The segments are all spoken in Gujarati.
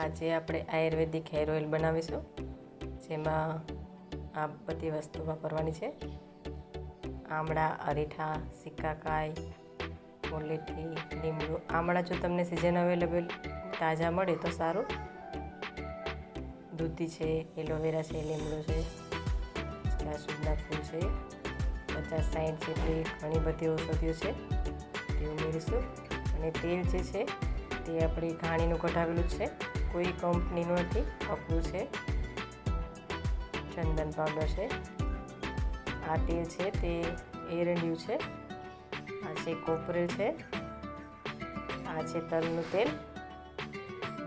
આજે આપણે આયુર્વેદિક હેર ઓઇલ બનાવીશું, જેમાં આ બધી વસ્તુ વાપરવાની છે. આમળા, અરીઠા, સિક્કાકાઈ, મુલેઠી, લીમડું. આમળા જો તમને સિઝન અવેલેબલ તાજા મળે તો સારું. દૂધી છે, એલોવેરા છે, લીમડો છે, જાસૂદના ફૂલ છે, 50-60 જેટલી ઘણી બધી ઔષધિઓ છે તે ઉમેરીશું. અને તેલ જે છે તે આપણી ઘાણીનું કઢાવેલું છે, કોઈ કંપનીનું નથી, કપડું છે. ચંદન પાવડર છે. આ તેલ છે તે એરંડિયું છે. આ છે કોપરેલ છે. આ છે તલનું તેલ.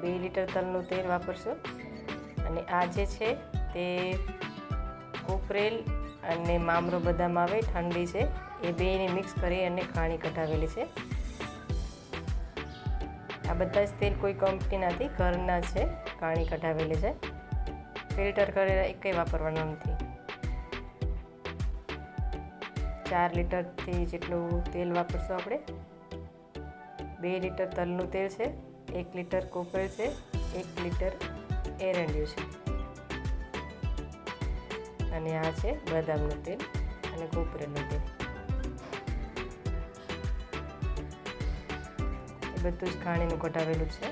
2 લીટર તલનું તેલ વાપરશું. અને આ જે છે તે કોપરેલ અને મામરો બદામ આવે ઠંડી છે, એ બેને મિક્સ કરી અને ઘાણી કઢાવેલી છે. આ બધા જ તેલ કોઈ કંપની નથી, ઘરના છે, ઘાણી કઢાવેલી છે. ફિલ્ટર કરેલા એકેય વાપરવાનું નથી. 4 લીટરથી જેટલું તેલ વાપરશું આપણે. 2 લીટર તલનું તેલ છે, 1 લીટર કોપરેલ છે, 1 લીટર એરંડિયું છે. અને આ છે બદામનું તેલ અને કોપરેલનું તેલ. એ બધું જ ઘાણીનું કઢાવેલું છે.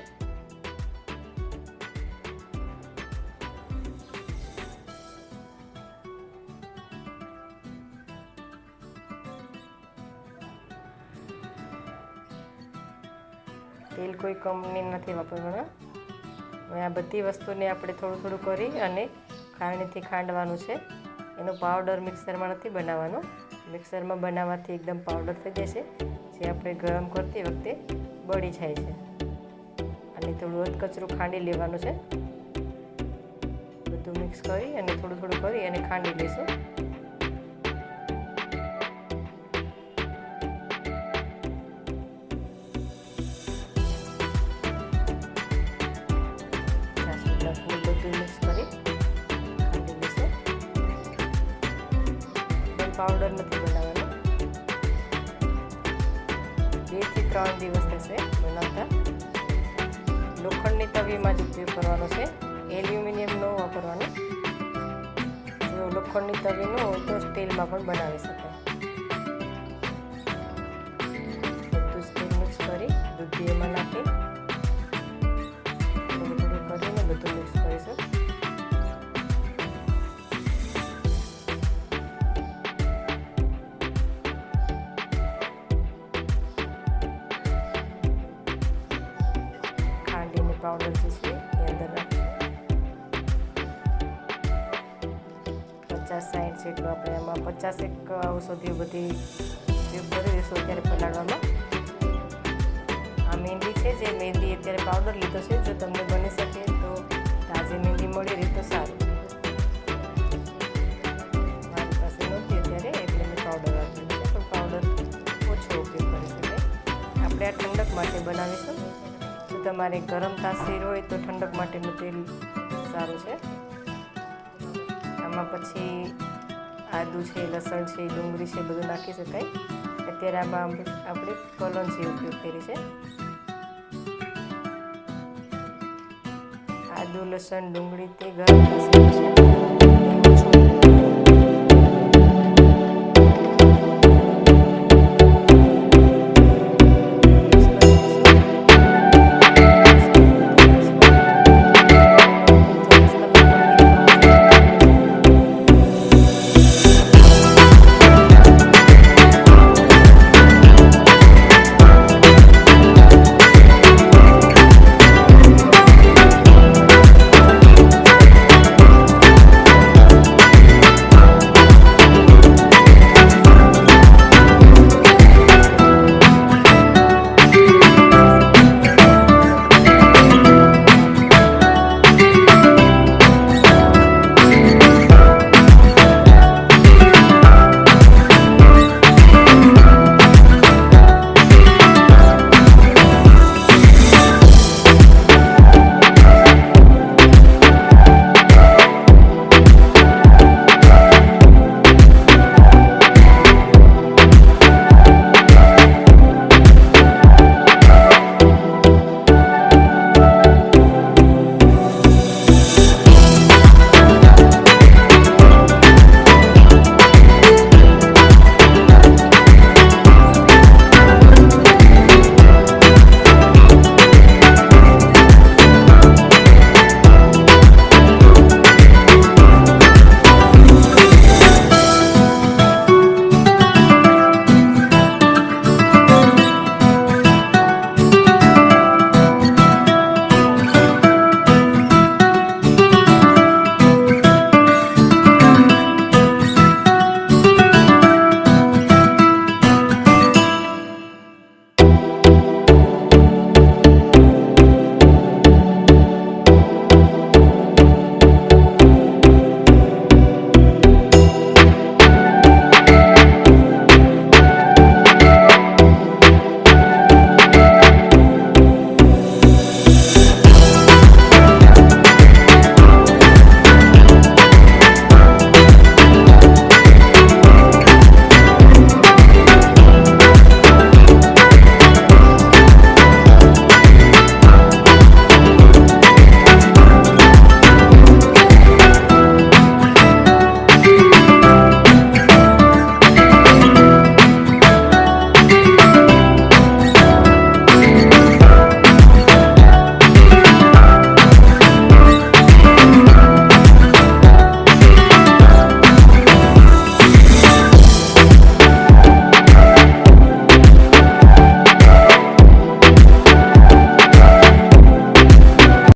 તેલ કોઈ કંપની નથી વાપરવાના. હવે આ બધી વસ્તુને આપણે થોડું થોડું કરી અને ખાંડથી ખાંડવાનું છે. એનો પાવડર મિક્સરમાં નથી બનાવવાનો. મિક્સરમાં બનાવવાથી એકદમ પાવડર થઈ જશે, જે આપણે ગરમ કરતી વખતે બળી જાય છે. અને થોડું અધકચરું ખાંડી લેવાનું છે. બધું મિક્સ કરી અને થોડું થોડું કરી અને ખાંડી લઈશું. ફૂલ બધું મિક્સ કરી ખાંડી લઈશું. પાવડર નથી બનાવવાનો. 2 થી 3 દિવસ થશે બનાવતા. લોખંડની તવીમાં જ ઉપયોગ કરવાનો છે, એલ્યુમિનિયમ ન વાપરવાનો. જો લોખંડની તવી ન હોય તો સ્ટીલમાં પણ બનાવી શકાય. બધું સ્ટીલ મિક્સ કરી દૂધી એમાં નાખી થોડું થોડું કરીને બધું મિક્સ કરીશું. પાવડર જે છે એ અંદર નાખીશું. 50-60 જેટલું આપણે એમાં 50 ઔષધિઓ બધી ઉપયોગ કરી દઈશું અત્યારે પલાળવામાં. આ મહેંદી છે, જે મહેંદી અત્યારે પાવડર લીધો છે. જો તમને બની શકે તો તાજી મહેંદી મળી રહી તો સારું. મારી પાસે નથી અત્યારે, એટલે મેં પાવડર વાપર્યું છે, પણ પાવડર ઓછો ઉપયોગ કરી શકાય. આપણે આ ઠંડક માટે બનાવીશું. જો તમારે ગરમ તાસીર હોય તો ઠંડક માટેનું તેલ સારું છે. આમાં પછી આદુ છે, લસણ છે, ડુંગળી છે, બધું નાખી શકાય. અત્યારે આમાં આપણે કલોંજી ઉપયોગ કરી છે. આદુ, લસણ, ડુંગળી તે ગરમ તાસીર છે.